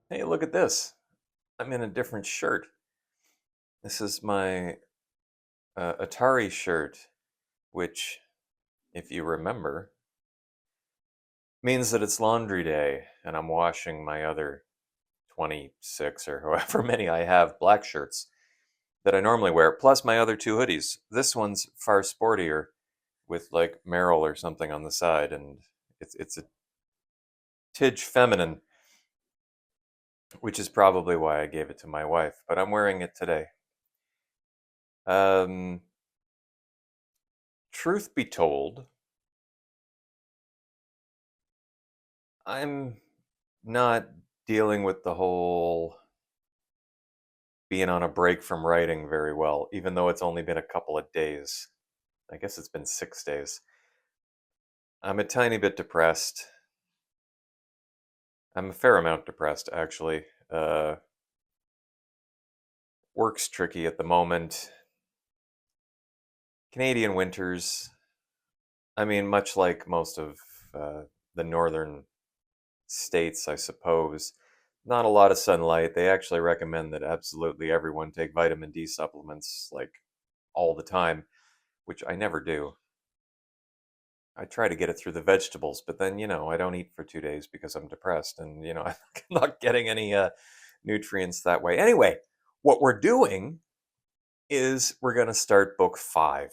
Hey, look at this. I'm in a different shirt. This is my Atari shirt, which, if you remember, means that it's laundry day and I'm washing my other 26 or however many I have black shirts that I normally wear, plus my other two hoodies. This one's far sportier with like Merrill or something on the side, and it's a tidge feminine, which is probably why I gave it to my wife, but I'm wearing it today. Um, Truth be told, I'm not dealing with the whole being on a break from writing very well, even though it's only been a couple of days. I guess it's been 6 days. I'm a tiny bit depressed. I'm a fair amount depressed, actually. Work's tricky at the moment. Canadian winters, I mean, much like most of the northern states, I suppose, not a lot of sunlight. They actually recommend that absolutely everyone take vitamin D supplements like all the time, which I never do. I try to get it through the vegetables, but then, I don't eat for 2 days because I'm depressed and, I'm not getting any nutrients that way. Anyway, what we're doing is we're going to start book five.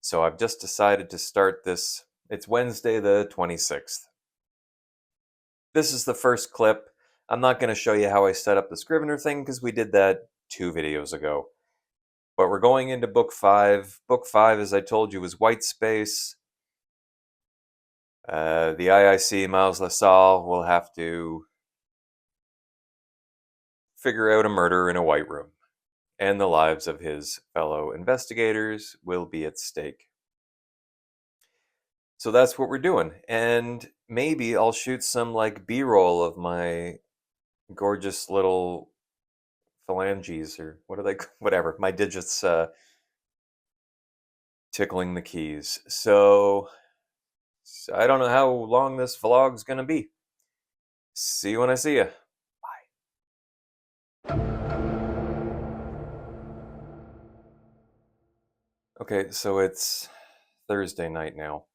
So I've just decided to start this. It's Wednesday, the 26th. This is the first clip. I'm not going to show you how I set up the Scrivener thing because we did that 2 videos ago. But we're going into book five. Book five, as I told you, is White Space. The IIC, Miles LaSalle, will have to figure out a murder in a white room, and the lives of his fellow investigators will be at stake. So that's what we're doing. And maybe I'll shoot some like B-roll of my gorgeous little phalanges, or what are they, whatever, my digits tickling the keys. So I don't know how long this vlog's gonna be. See you when I see you. Okay, so it's Thursday night now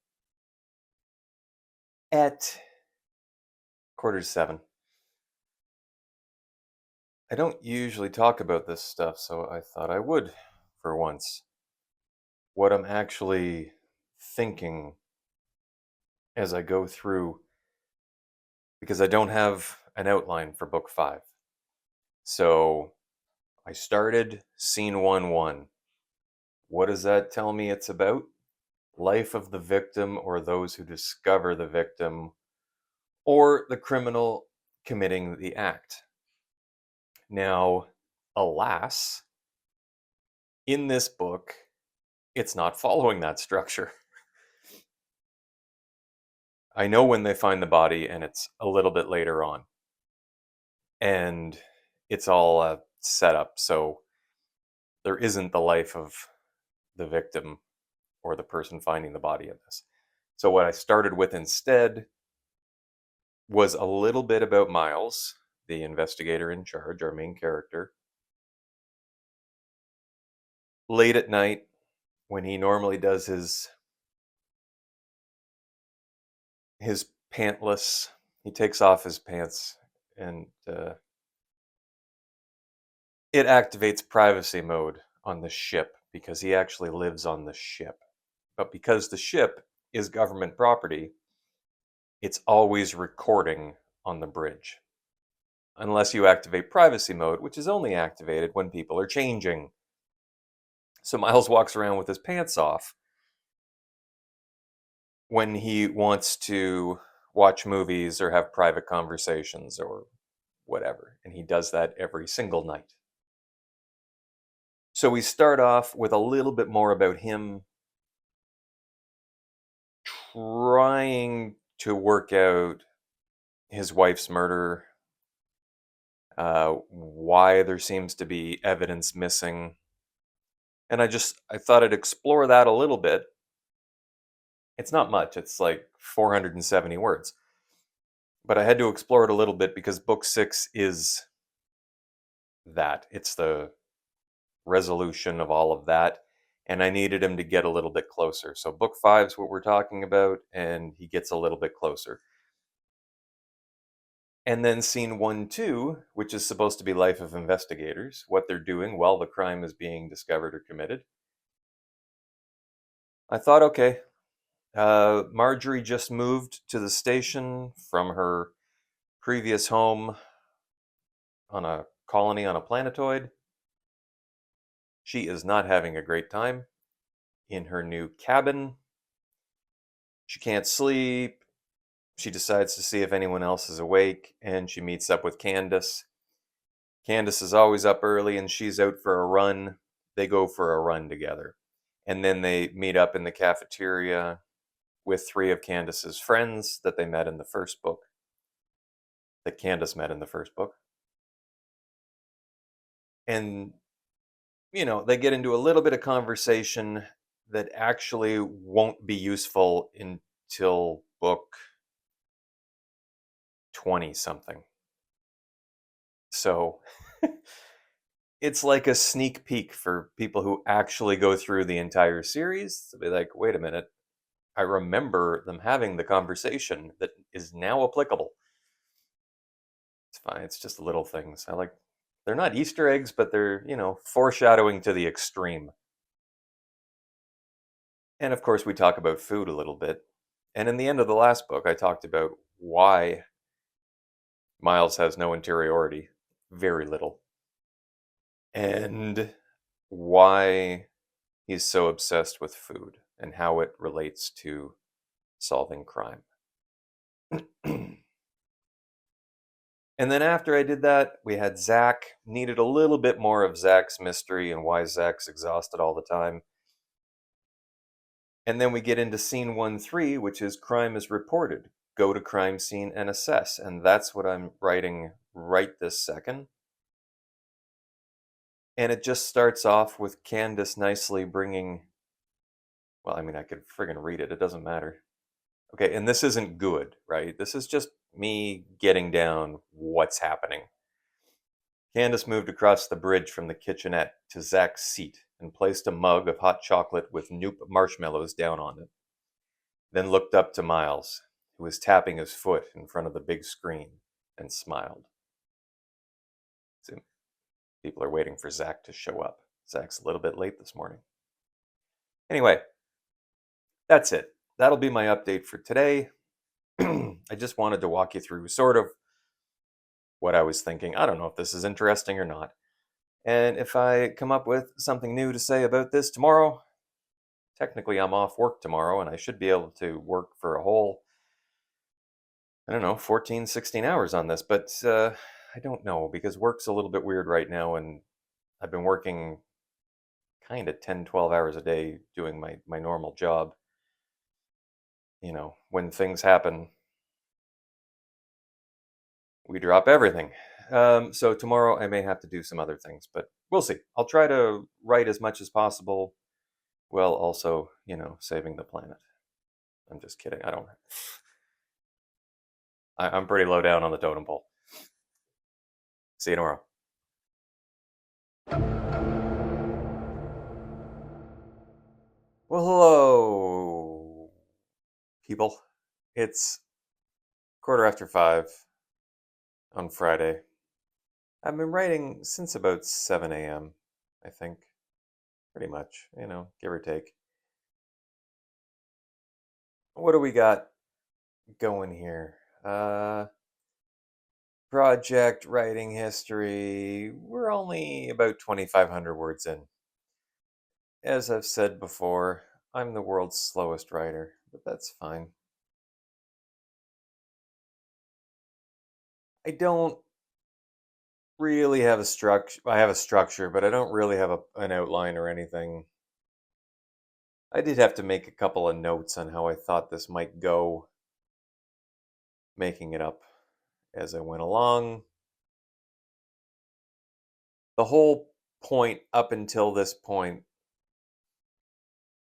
at 6:45. I don't usually talk about this stuff, so I thought I would for once. What I'm actually thinking as I go through, because I don't have an outline for book five. So I started scene 1-1. What does that tell me it's about? Life of the victim or those who discover the victim or the criminal committing the act. Now, alas, in this book, it's not following that structure. I know when they find the body, and it's a little bit later on. And it's all set up, so there isn't the life of the victim or the person finding the body in this. So, what I started with instead was a little bit about Miles, the investigator in charge, our main character. Late at night, when he normally does his pantless, he takes off his pants, and it activates privacy mode on the ship because he actually lives on the ship. But because the ship is government property, it's always recording on the bridge. Unless you activate privacy mode, which is only activated when people are changing. So Miles walks around with his pants off when he wants to watch movies or have private conversations or whatever. And he does that every single night. So we start off with a little bit more about him trying to work out his wife's murder, why there seems to be evidence missing. And I thought I'd explore that a little bit. It's not much, it's like 470 words. But I had to explore it a little bit because book 6 is that. It's the resolution of all of that. And I needed him to get a little bit closer. So book 5 is what we're talking about, and he gets a little bit closer. And then scene 1, 2, which is supposed to be Life of Investigators, what they're doing while the crime is being discovered or committed. I thought, okay, Marjorie just moved to the station from her previous home on a colony on a planetoid. She is not having a great time in her new cabin. She can't sleep. She decides to see if anyone else is awake, and she meets up with Candace. Candace is always up early, and she's out for a run. They go for a run together. And then they meet up in the cafeteria with 3 of Candace's friends that they met in the first book, that Candace met in the first book. And, they get into a little bit of conversation that actually won't be useful until book 20 something. So it's like a sneak peek for people who actually go through the entire series to be like, wait a minute, I remember them having the conversation that is now applicable. It's fine. It's just little things. They're not Easter eggs, but they're, foreshadowing to the extreme. And of course, we talk about food a little bit. And in the end of the last book, I talked about why Miles has no interiority, very little, and why he's so obsessed with food and how it relates to solving crime. And then after I did that, we had Zach. Needed a little bit more of Zach's mystery and why Zach's exhausted all the time. And then we get into scene 1-3, which is crime is reported. Go to crime scene and assess. And that's what I'm writing right this second. And it just starts off with Candace nicely bringing. Well, I mean, I could friggin' read it. It doesn't matter. Okay, and this isn't good, right? This is just me getting down what's happening. Candace moved across the bridge from the kitchenette to Zach's seat and placed a mug of hot chocolate with Noop marshmallows down on it. Then looked up to Miles, who was tapping his foot in front of the big screen, and smiled. So people are waiting for Zach to show up. Zach's a little bit late this morning. Anyway, that's it. That'll be my update for today. I just wanted to walk you through sort of what I was thinking. I don't know if this is interesting or not. And if I come up with something new to say about this tomorrow, technically I'm off work tomorrow and I should be able to work for a whole, I don't know, 14, 16 hours on this. But I don't know because work's a little bit weird right now. And I've been working kind of 10, 12 hours a day doing my normal job. When things happen, we drop everything. So tomorrow I may have to do some other things, but we'll see. I'll try to write as much as possible while also, saving the planet. I'm just kidding. I'm pretty low down on the totem pole. See you tomorrow. Well, hello, people. It's 5:15 on Friday. I've been writing since about 7 a.m., I think. Pretty much, give or take. What do we got going here? Project writing history. We're only about 2,500 words in. As I've said before, I'm the world's slowest writer, but that's fine. I don't really have a structure. I have a structure, but I don't really have an outline or anything. I did have to make a couple of notes on how I thought this might go, making it up as I went along. The whole point up until this point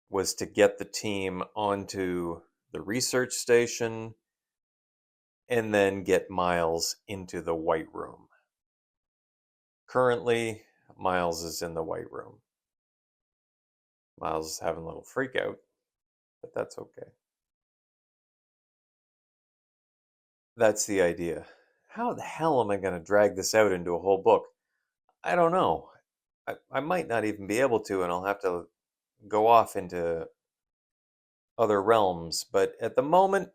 was to get the team onto the research station and then get Miles into the White Room. Currently, Miles is in the White Room. Miles is having a little freak out, but that's okay. That's the idea. How the hell am I going to drag this out into a whole book? I don't know. I might not even be able to, and I'll have to go off into other realms. But at the moment,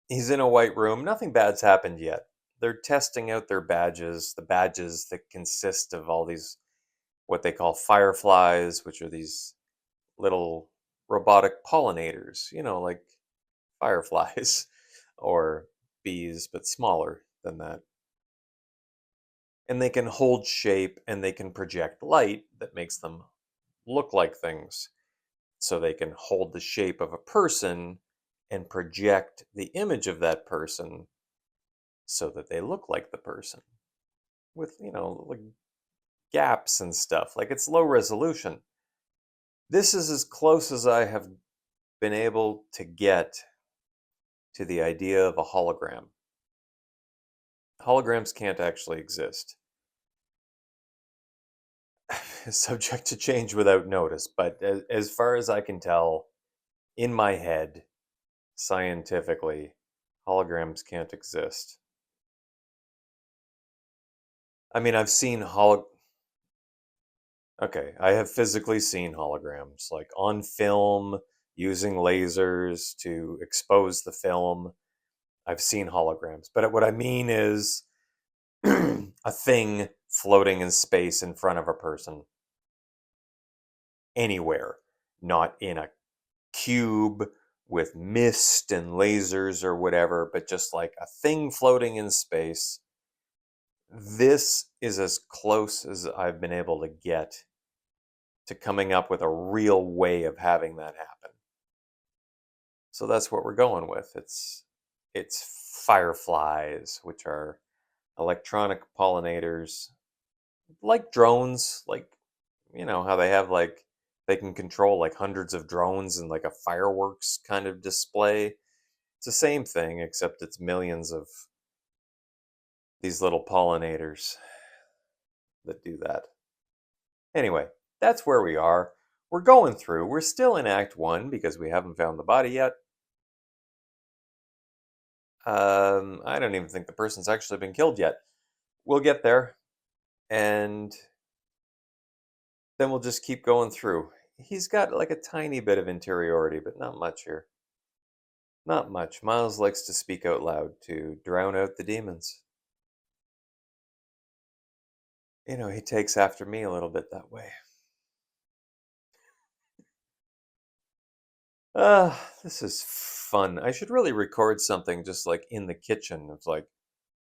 he's in a White Room. Nothing bad's happened yet. They're testing out their badges, the badges that consist of all these, what they call fireflies, which are these little robotic pollinators, like fireflies or bees, but smaller than that. And they can hold shape and they can project light that makes them look like things. So they can hold the shape of a person and project the image of that person so that they look like the person with, like gaps and stuff. Like it's low resolution. This is as close as I have been able to get to the idea of a hologram. Holograms can't actually exist. Subject to change without notice, but as far as I can tell, in my head, scientifically, holograms can't exist. I mean, I've seen Okay, I have physically seen holograms, like on film, using lasers to expose the film. I've seen holograms, but what I mean is a thing floating in space in front of a person anywhere, not in a cube with mist and lasers or whatever, but just like a thing floating in space. This is as close as I've been able to get to coming up with a real way of having that happen. So that's what we're going with. It's fireflies, which are electronic pollinators, like drones, like how they have like they can control like hundreds of drones and like a fireworks kind of display. It's the same thing, except it's millions of these little pollinators that do that. Anyway, that's where we are. We're going through. We're still in Act 1 because we haven't found the body yet. I don't even think the person's actually been killed yet. We'll get there, and then we'll just keep going through. He's got like a tiny bit of interiority, but not much here. Not much. Miles likes to speak out loud to drown out the demons. He takes after me a little bit that way. This is fun. I should really record something just like in the kitchen. It's like,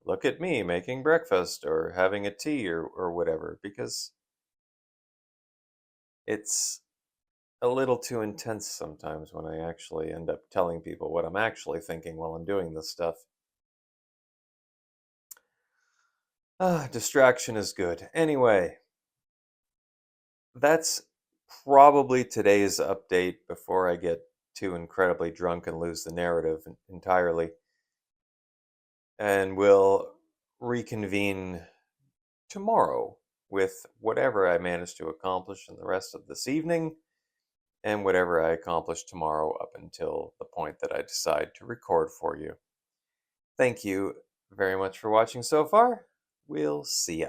look at me making breakfast or having a tea or whatever, because it's a little too intense sometimes when I actually end up telling people what I'm actually thinking while I'm doing this stuff. Distraction is good. Anyway, that's probably today's update before I get too incredibly drunk and lose the narrative entirely. And we'll reconvene tomorrow with whatever I manage to accomplish in the rest of this evening and whatever I accomplish tomorrow up until the point that I decide to record for you. Thank you very much for watching so far. We'll see ya.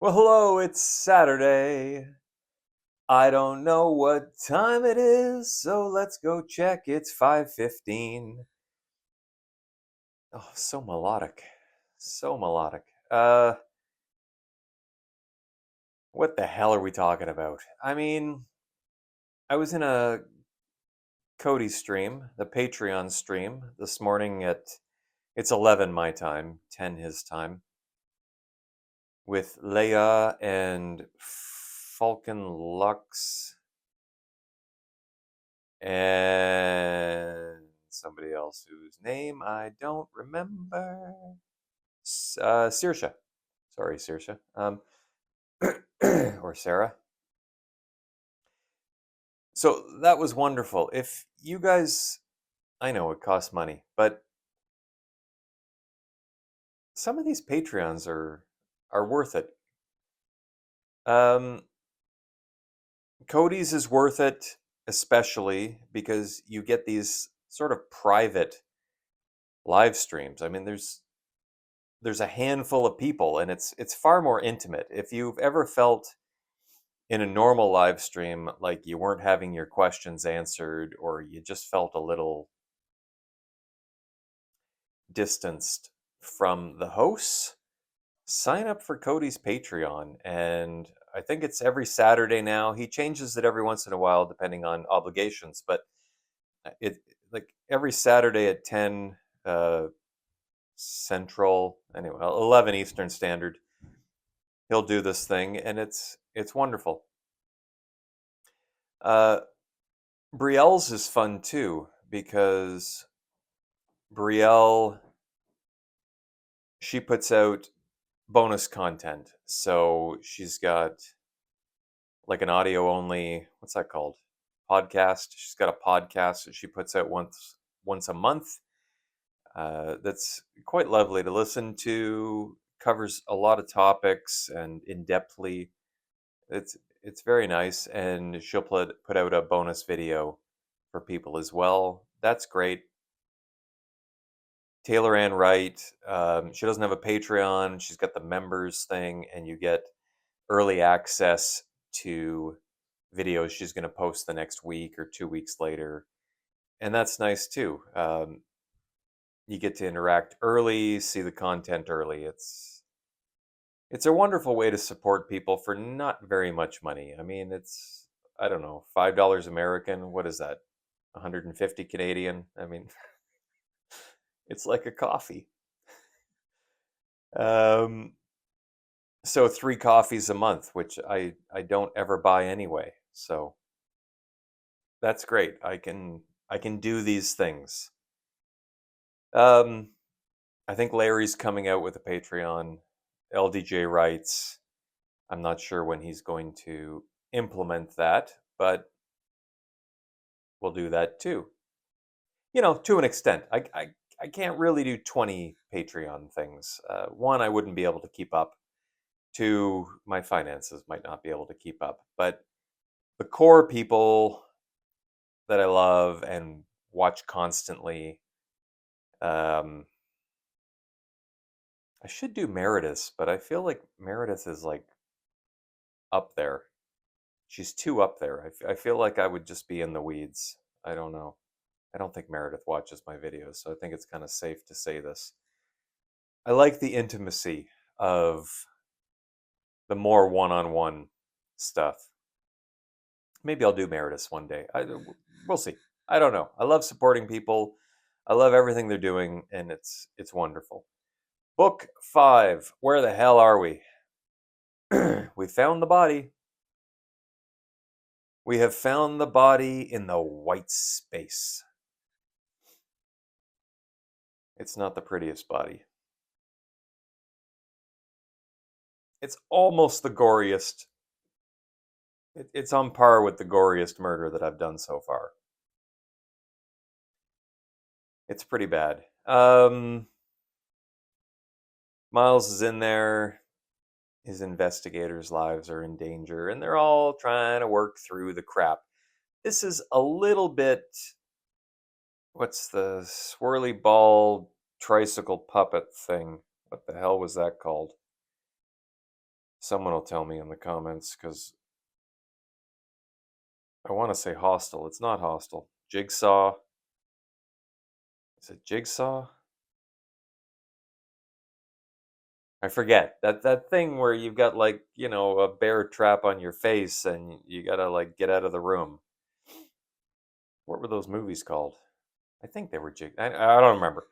Well, hello, it's Saturday. I don't know what time it is, so let's go check. It's 5:15. Oh, so melodic. So melodic. What the hell are we talking about? I mean, I was in a Cody stream, the Patreon stream, this morning it's 11 my time, 10 his time, with Leia and Falcon Lux and somebody else whose name I don't remember. Saoirse. Sorry, Saoirse. Or Sarah. So that was wonderful. If you guys, I know it costs money, but some of these Patreons are worth it. Um, Cody's is worth it, especially because you get these sort of private live streams. I mean, there's a handful of people, and it's far more intimate. If you've ever felt in a normal live stream like you weren't having your questions answered, or you just felt a little distanced from the hosts, sign up for Cody's Patreon. And I think it's every Saturday now. He changes it every once in a while depending on obligations, but it like every Saturday at 10 Central, anyway, 11 Eastern Standard, he'll do this thing, and it's wonderful. Uh, Brielle's is fun too because Brielle, she puts out bonus content. So she's got like an audio only, what's that called? Podcast. She's got a podcast that she puts out once a month. That's quite lovely to listen to. Covers a lot of topics and in depthly. It's very nice, and she'll put out a bonus video for people as well. That's great. Taylor Ann Wright. She doesn't have a Patreon. She's got the members thing, and you get early access to videos she's going to post the next week or 2 weeks later. And that's nice too. You get to interact early, see the content early. It's a wonderful way to support people for not very much money. I mean, it's, I don't know, $5 American. What is that? 150 Canadian. I mean, it's like a coffee. Um, so 3 coffees a month, which I don't ever buy anyway. So that's great. I can do these things. Um, I think Larry's coming out with a Patreon. LDJ writes. I'm not sure when he's going to implement that, but we'll do that too. To an extent. I can't really do 20 Patreon things. One, I wouldn't be able to keep up. Two, my finances might not be able to keep up. But the core people that I love and watch constantly, um, I should do Meredith, but I feel like Meredith is like up there. She's too up there. I feel like I would just be in the weeds. I don't know. I don't think Meredith watches my videos, so I think it's kind of safe to say this. I like the intimacy of the more one-on-one stuff. Maybe I'll do Meredith one day. We'll see. I don't know. I love supporting people. I love everything they're doing, and it's wonderful. Book 5. Where the hell are we? We found the body. We have found the body in the white space. It's not the prettiest body. It's almost the goriest. It's on par with the goriest murder that I've done so far. It's pretty bad. Miles is in there. His investigators' lives are in danger, and they're all trying to work through the crap. This is a little bit. What's the swirly ball tricycle puppet thing? What the hell was that called? Someone will tell me in the comments because I want to say Hostel. It's not Hostel. Jigsaw. Is it Jigsaw? I forget that thing where you've got like a bear trap on your face and you gotta like get out of the room. What were those movies called? I think they were I don't remember.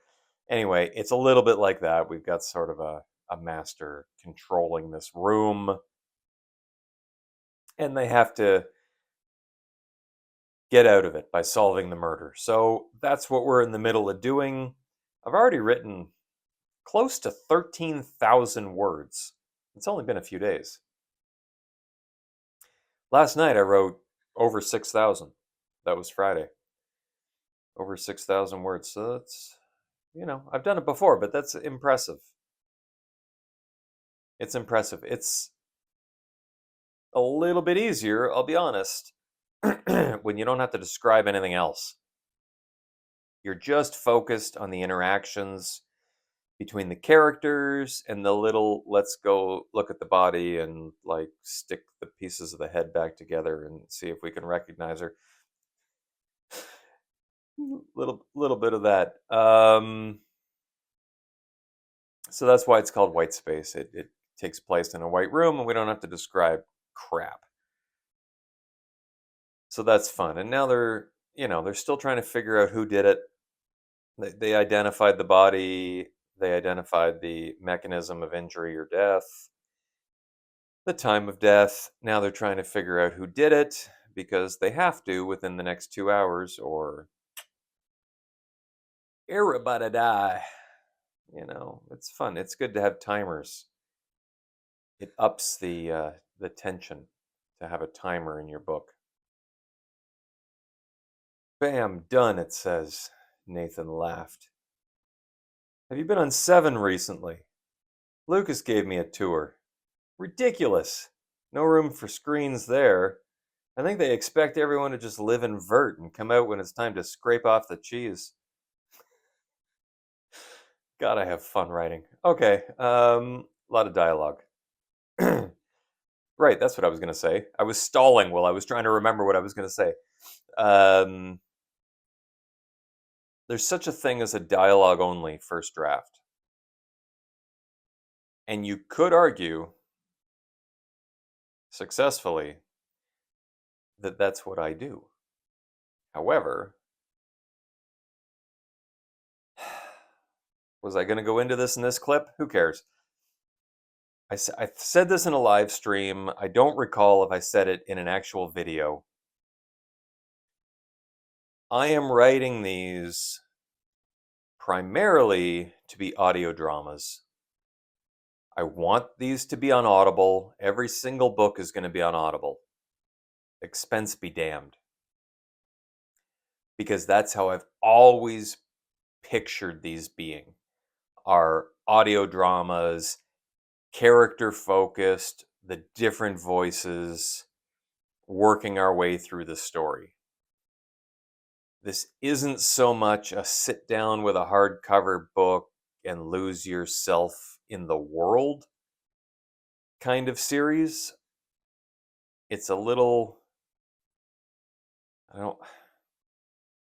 Anyway, it's a little bit like that. We've got sort of a master controlling this room, and they have to get out of it by solving the murder. So that's what we're in the middle of doing. I've already written close to 13,000 words. It's only been a few days. Last night I wrote Over 6,000. That was Friday. Over 6,000 words. So that's, I've done it before, but that's impressive. It's impressive. It's a little bit easier, I'll be honest, when you don't have to describe anything else. You're just focused on the interactions between the characters and the little let's go look at the body and like stick the pieces of the head back together and see if we can recognize her. Little bit of that. So that's why it's called white space. It takes place in a white room and we don't have to describe crap. So that's fun. And now they're still trying to figure out who did it. They identified the body, they identified the mechanism of injury or death, the time of death. Now they're trying to figure out who did it because they have to within the next 2 hours or everybody die. It's fun. It's good to have timers. It ups the tension to have a timer in your book. Bam, done, it says. Nathan laughed. Have you been on 7 recently? Lucas gave me a tour. Ridiculous. No room for screens there. I think they expect everyone to just live in vert and come out when it's time to scrape off the cheese. God, I have fun writing. Okay, a lot of dialogue. Right, that's what I was going to say. I was stalling while I was trying to remember what I was going to say. There's such a thing as a dialogue-only first draft. And you could argue successfully that that's what I do. However, was I going to go into this in this clip? Who cares? I said this in a live stream. I don't recall if I said it in an actual video. I am writing these primarily to be audio dramas. I want these to be on Audible. Every single book is going to be on Audible. Expense be damned. Because that's how I've always pictured these being. Are audio dramas, character focused, the different voices, working our way through the story. This isn't so much a sit down with a hardcover book and lose yourself in the world kind of series. It's a little,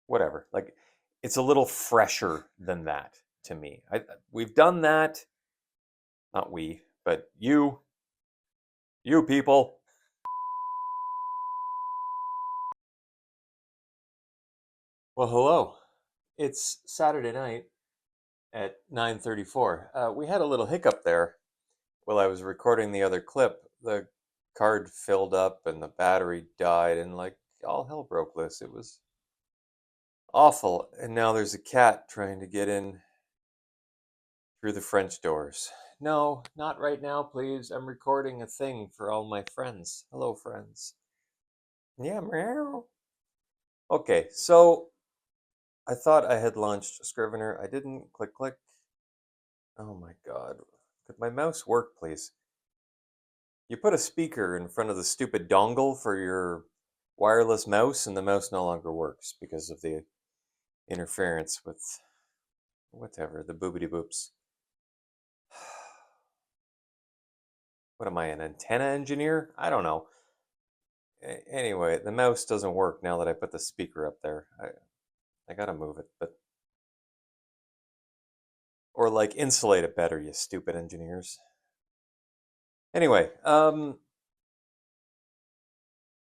whatever. Like, it's a little fresher than that to me. We've done that. Not we, but you people. Well, hello. It's Saturday night at 9:34. We had a little hiccup there while I was recording the other clip. The card filled up and the battery died, and like all hell broke loose. It was awful. And now there's a cat trying to get in through the French doors. No, not right now, please. I'm recording a thing for all my friends. Hello, friends. Yeah, meow. Okay, so I thought I had launched Scrivener. I didn't. Click, click. Oh my god. Could my mouse work, please? You put a speaker in front of the stupid dongle for your wireless mouse, and the mouse no longer works because of the interference with whatever, the boobity boops. What am I, an antenna engineer? I don't know. Anyway, the mouse doesn't work now that I put the speaker up there. I gotta move it, but or like insulate it better, you stupid engineers. Anyway, what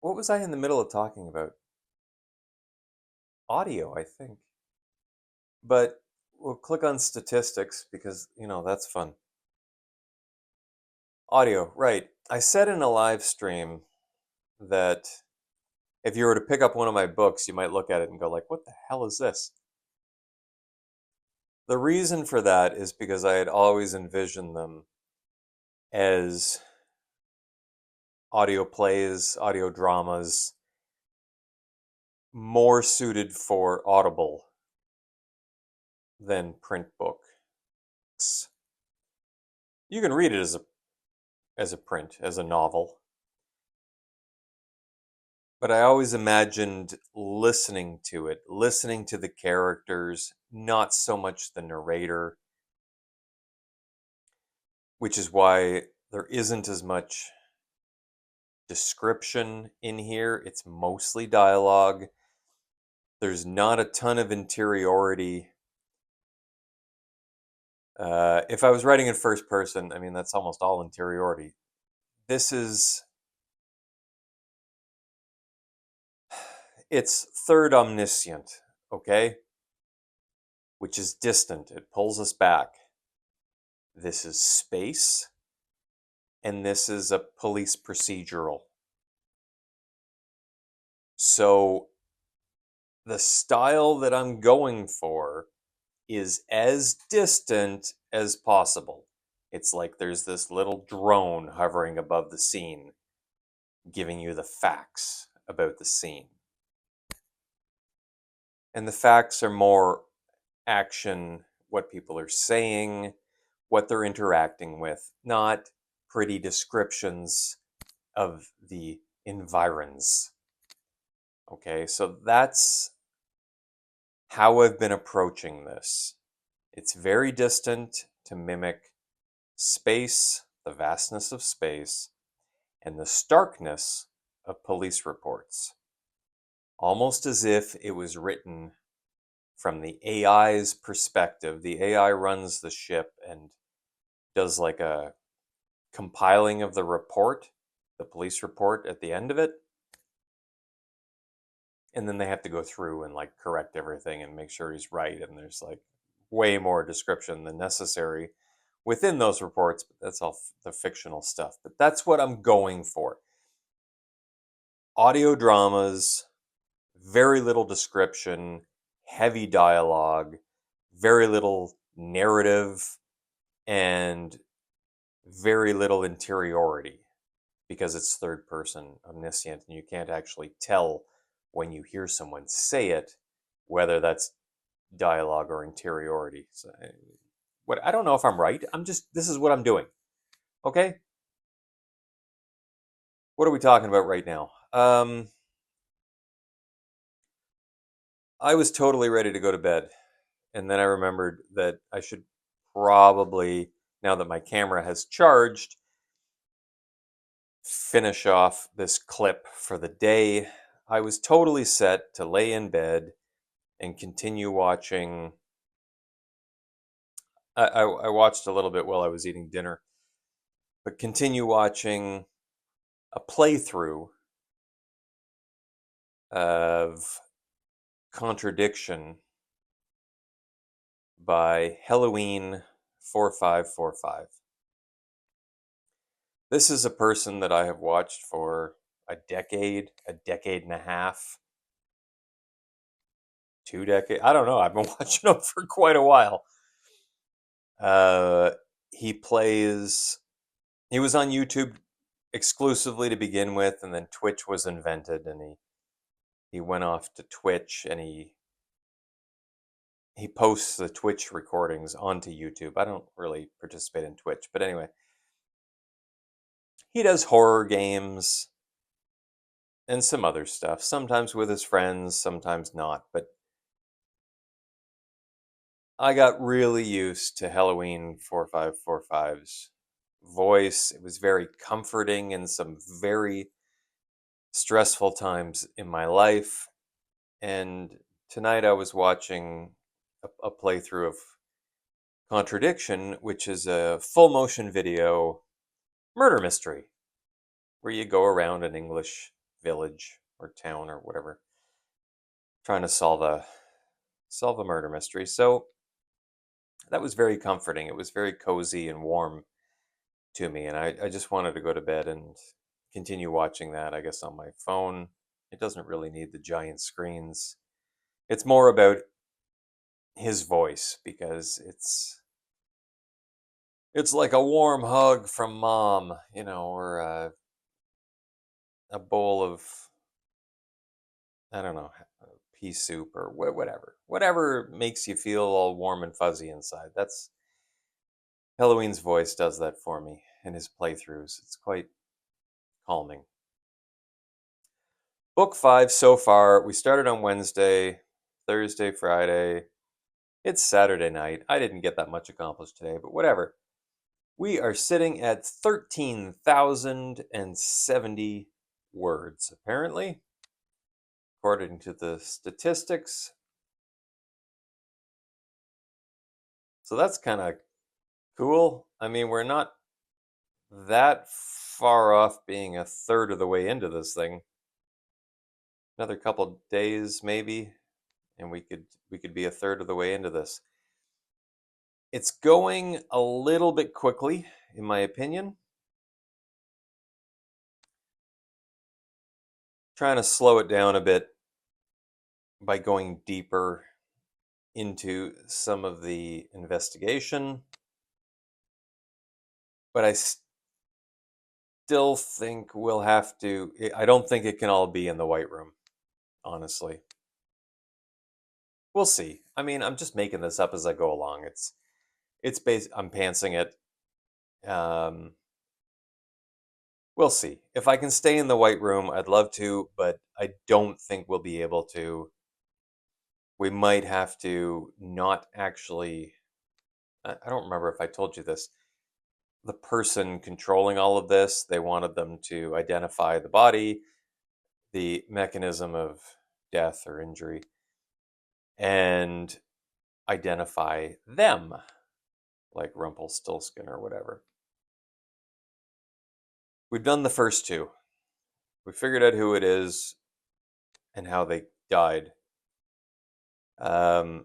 was I in the middle of talking about? Audio, I think. But we'll click on statistics because, that's fun. Audio, right. I said in a live stream that if you were to pick up one of my books, you might look at it and go like, what the hell is this? The reason for that is because I had always envisioned them as audio plays, audio dramas, more suited for Audible than print books. You can read it as a print, as a novel, but I always imagined listening to it, listening to the characters, not so much the narrator, which is why there isn't as much description in here. It's mostly dialogue. There's not a ton of interiority. If I was writing in first person, I mean, that's almost all interiority. This is, it's third omniscient, okay? Which is distant. It pulls us back. This is space, and this is a police procedural. So the style that I'm going for is as distant as possible. It's like there's this little drone hovering above the scene, giving you the facts about the scene. And the facts are more action, what people are saying, what they're interacting with, not pretty descriptions of the environs. Okay, so that's how I've been approaching this. It's very distant to mimic space, the vastness of space, and the starkness of police reports. Almost as if it was written from the AI's perspective. The AI runs the ship and does like a compiling of the report, the police report at the end of it. And then they have to go through and like correct everything and make sure he's right. And there's like way more description than necessary within those reports, but that's all the fictional stuff. But that's what I'm going for. Audio dramas, very little description, heavy dialogue, very little narrative, and very little interiority because it's third person omniscient and you can't actually tell when you hear someone say it whether that's dialogue or interiority. So, I don't know if I'm right. This is what I'm doing. Okay? What are we talking about right now? I was totally ready to go to bed. And then I remembered that I should probably, now that my camera has charged, finish off this clip for the day. I was totally set to lay in bed and continue watching. I watched a little bit while I was eating dinner, but continue watching a playthrough of Contradiction by Halloween 4545. This is a person that I have watched for a decade and a half, 2 decades. I don't know. I've been watching him for quite a while. He plays. He was on YouTube exclusively to begin with, and then Twitch was invented, and he went off to Twitch, and he posts the Twitch recordings onto YouTube. I don't really participate in Twitch, but anyway, he does horror games and some other stuff, sometimes with his friends, sometimes not. But I got really used to Halloween 4545's voice. It was very comforting in some very stressful times in my life. And tonight I was watching a playthrough of Contradiction, which is a full motion video murder mystery where you go around an English village or town or whatever trying to solve a murder mystery. So that was very comforting. It was very cozy and warm to me, and I just wanted to go to bed and continue watching that, I guess, on my phone. It doesn't really need the giant screens. It's more about his voice because it's like a warm hug from mom, or a bowl of, I don't know, pea soup or whatever makes you feel all warm and fuzzy inside. That's Halloween's voice does that for me in his playthroughs. It's quite calming. Book 5 so far. We started on Wednesday, Thursday, Friday. It's Saturday night. I didn't get that much accomplished today, but whatever. We are sitting at 13,070 words, apparently, according to the statistics. So that's kind of cool. I mean, we're not that far off being a third of the way into this thing. Another couple days, maybe, and we could be a third of the way into this. It's going a little bit quickly, in my opinion. Trying to slow it down a bit by going deeper into some of the investigation. But I still think we'll have to. I don't think it can all be in the White Room, honestly. We'll see. I mean, I'm just making this up as I go along. It's I'm pantsing it. We'll see. If I can stay in the White Room, I'd love to, but I don't think we'll be able to. We might have to not actually. I don't remember if I told you this. The person controlling all of this, they wanted them to identify the body, the mechanism of death or injury, and identify them, like Rumpelstiltskin or whatever. We've done the first two. We figured out who it is and how they died. I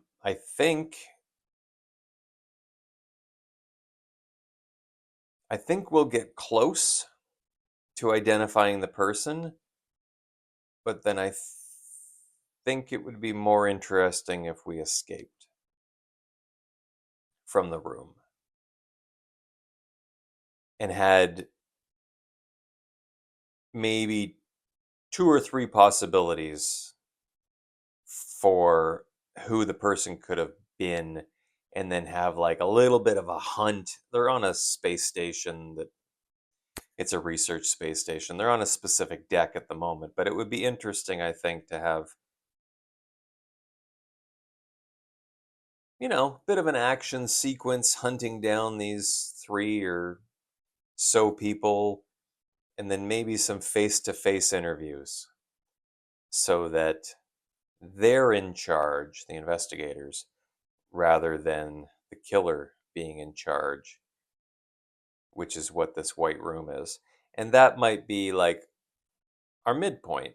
think we'll get close to identifying the person, but then I think it would be more interesting if we escaped from the room and had maybe 2 or 3 possibilities for who the person could have been, and then have like a little bit of a hunt. They're on a space station that it's a research space station. They're on a specific deck at the moment, but it would be interesting, I think, to have, a bit of an action sequence hunting down these 3 or so people, and then maybe some face-to-face interviews so that they're in charge, the investigators, rather than the killer being in charge, which is what this White Room is. And that might be like our midpoint.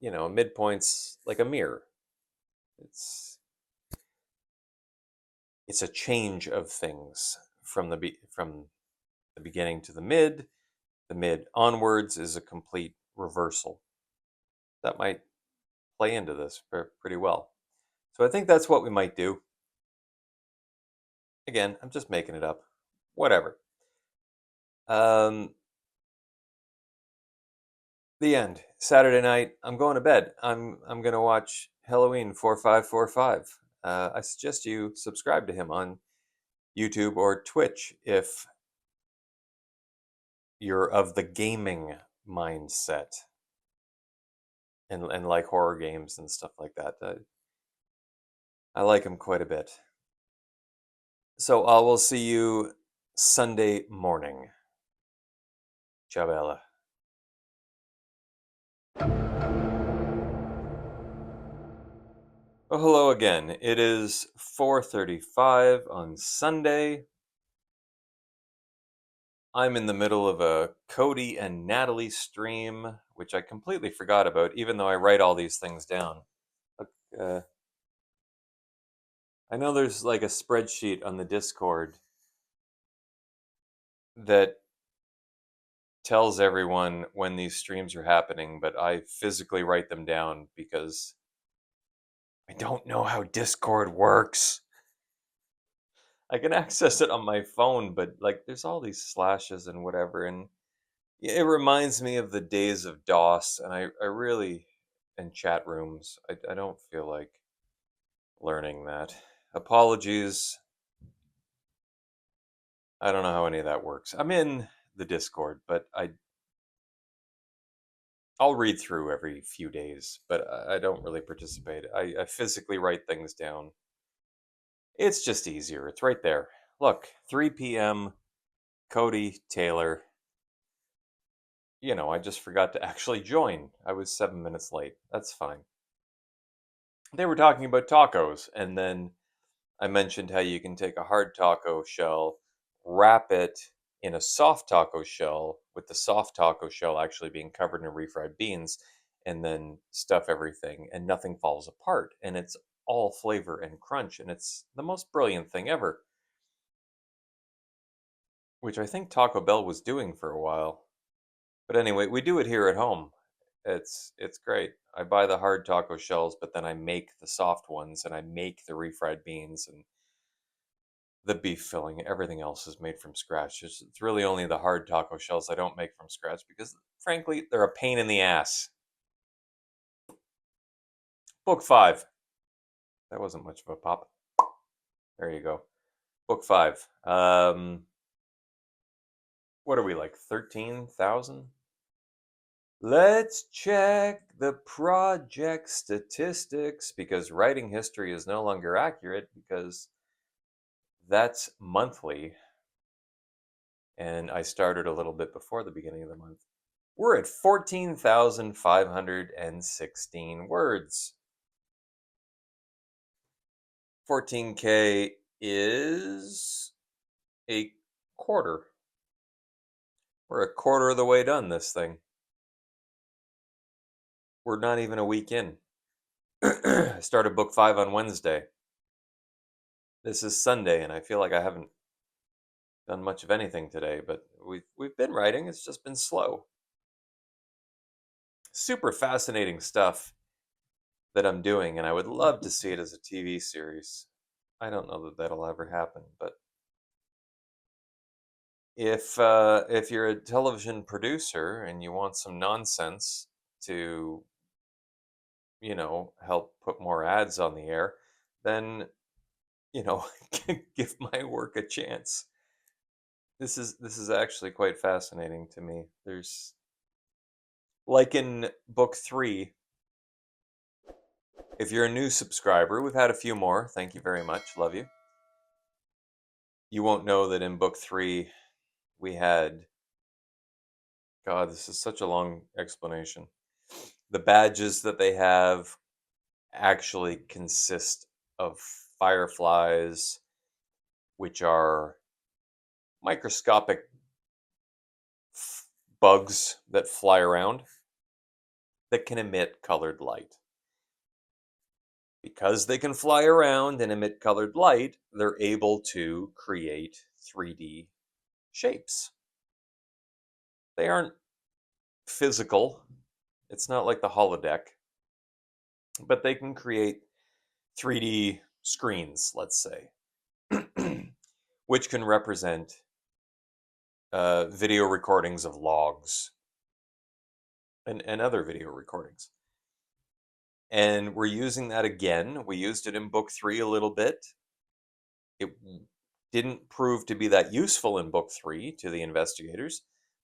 A midpoint's like a mirror. It's a change of things from the beginning to the mid. The mid onwards is a complete reversal. That might play into this pretty well. So I think that's what we might do. Again, I'm just making it up. Whatever. The end. Saturday night. I'm going to bed. I'm gonna watch Halloween 4545. I suggest you subscribe to him on YouTube or Twitch if you're of the gaming mindset and like horror games and stuff like that. I like him quite a bit. So I will see you Sunday morning. Ciao bella. Well, hello again. It is 4:35 on Sunday. I'm in the middle of a Cody and Natalie stream, which I completely forgot about, even though I write all these things down. Look, I know there's like a spreadsheet on the Discord that tells everyone when these streams are happening, but I physically write them down because I don't know how Discord works. I can access it on my phone, but like there's all these slashes and whatever, and it reminds me of the days of DOS, and I really and chat rooms. I don't feel like learning that. Apologies. I don't know how any of that works. I'm in the Discord, but I'll read through every few days, but I don't really participate. I physically write things down. It's just easier. It's right there. Look, 3 p.m. Cody Taylor. I just forgot to actually join. I was 7 minutes late. That's fine. They were talking about tacos, and then I mentioned how you can take a hard taco shell, wrap it in a soft taco shell, with the soft taco shell actually being covered in refried beans, and then stuff everything, and nothing falls apart. And it's all flavor and crunch, and it's the most brilliant thing ever, which I think Taco Bell was doing for a while. But anyway, we do it here at home. It's great. I buy the hard taco shells, but then I make the soft ones, and I make the refried beans and the beef filling. Everything else is made from scratch. It's really only the hard taco shells I don't make from scratch because, frankly, they're a pain in the ass. Book 5. That wasn't much of a pop. There you go. Book 5. What are we, like 13,000? Let's check the project statistics, because writing history is no longer accurate because that's monthly, and I started a little bit before the beginning of the month. We're at 14,516 words. 14K is a quarter. We're a quarter of the way done this thing. We're not even a week in. I started book 5 on Wednesday. This is Sunday, and I feel like I haven't done much of anything today, but we've been writing. It's just been slow. Super fascinating stuff that I'm doing, and I would love to see it as a TV series. I don't know that that'll ever happen, but if you're a television producer and you want some nonsense to help put more ads on the air, then give my work a chance. This is actually quite fascinating to me. There's, like, in book 3, if you're a new subscriber, we've had a few more, thank you very much, love you. You won't know that in book 3 we had, God, this is such a long explanation. The badges that they have actually consist of fireflies, which are microscopic bugs that fly around that can emit colored light. Because they can fly around and emit colored light, they're able to create 3D shapes. They aren't physical. It's not like the holodeck, but they can create 3D screens, let's say, which can represent video recordings of logs and other video recordings. And we're using that again. We used it in book 3 a little bit. It didn't prove to be that useful in book 3 to the investigators,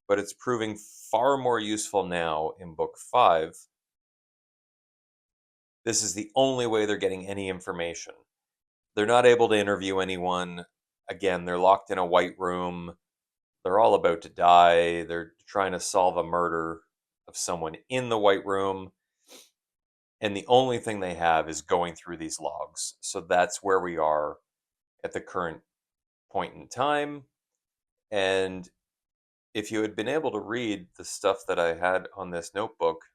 but it's proving far more useful now in book 5. This is the only way they're getting any information. They're not able to interview anyone. Again, they're locked in a white room. They're all about to die. They're trying to solve a murder of someone in the white room. And the only thing they have is going through these logs. So that's where we are at the current point in time. And if you had been able to read the stuff that I had on this notebook,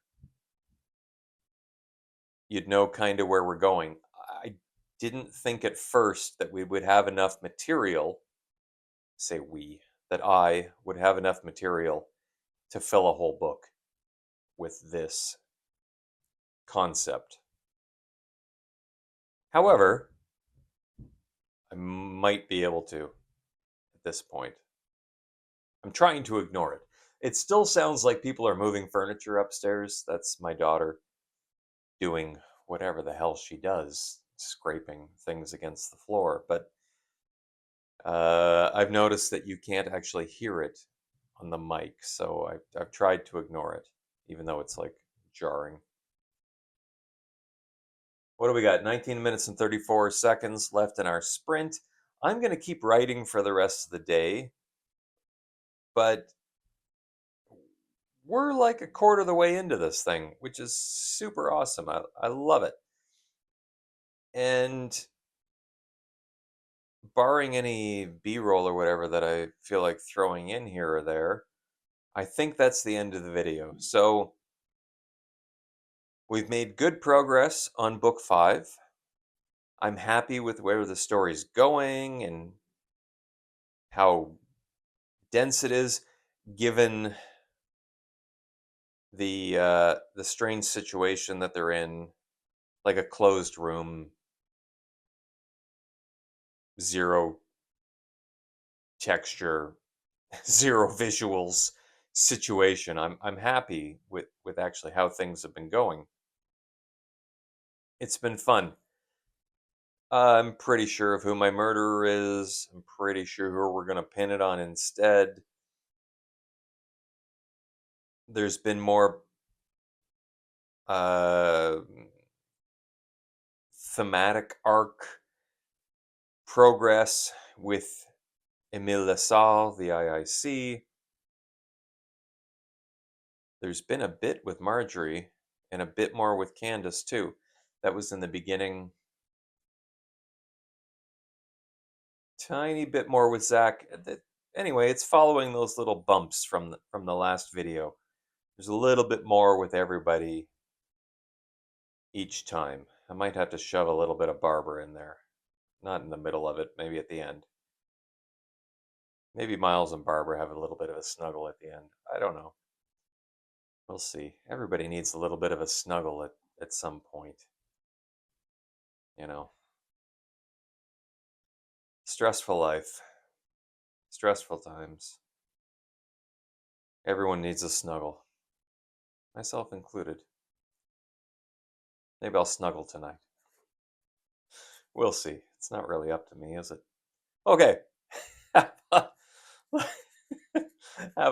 you'd know kind of where we're going. I didn't think at first that we would have enough material, say we, that I would have enough material to fill a whole book with this concept. However, I might be able to at this point. I'm trying to ignore it. It still sounds like people are moving furniture upstairs. That's my daughter. doing whatever the hell she does, scraping things against the floor. But I've noticed that you can't actually hear it on the mic, so I've tried to ignore it, even though it's like jarring. What do we got? 19 minutes and 34 seconds left in our sprint. I'm going to keep writing for the rest of the day, but we're like a quarter of the way into this thing, which is super awesome. I love it. And barring any B-roll or whatever that I feel like throwing in here or there, I think that's the end of the video. So we've made good progress on book 5. I'm happy with where the story's going and how dense it is, given the strange situation that they're in, like a closed room, zero texture, zero visuals situation. I'm happy with actually how things have been going. It's been fun. I'm pretty sure of who my murderer is. I'm pretty sure who we're gonna pin it on instead. There's been more uh, thematic arc progress with Emile Lassalle, the IIC. There's been a bit with Marjorie and a bit more with Candace too. That was in the beginning. Tiny bit more with Zach. Anyway, it's following those little bumps from the last video. There's a little bit more with everybody each time. I might have to shove a little bit of Barbara in there. Not in the middle of it, maybe at the end. Maybe Miles and Barbara have a little bit of a snuggle at the end. I don't know. We'll see. Everybody needs a little bit of a snuggle at some point. You know. Stressful life. Stressful times. Everyone needs a snuggle. Myself included. Maybe I'll snuggle tonight. We'll see. It's not really up to me, is it? Okay. Have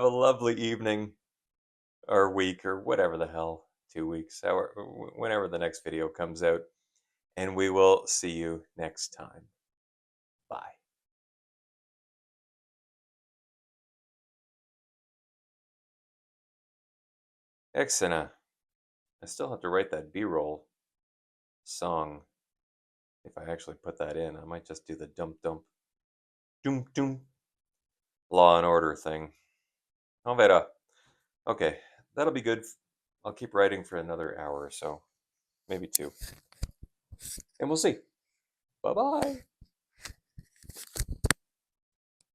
a lovely evening or week or whatever the hell, 2 weeks, whenever the next video comes out. And we will see you next time. Bye. Excellent. I still have to write that B-roll song. If I actually put that in, I might just do the dump dump doom doom Law and Order thing. Alveda. Okay, that'll be good. I'll keep writing for another hour or so, maybe 2. And we'll see. Bye bye.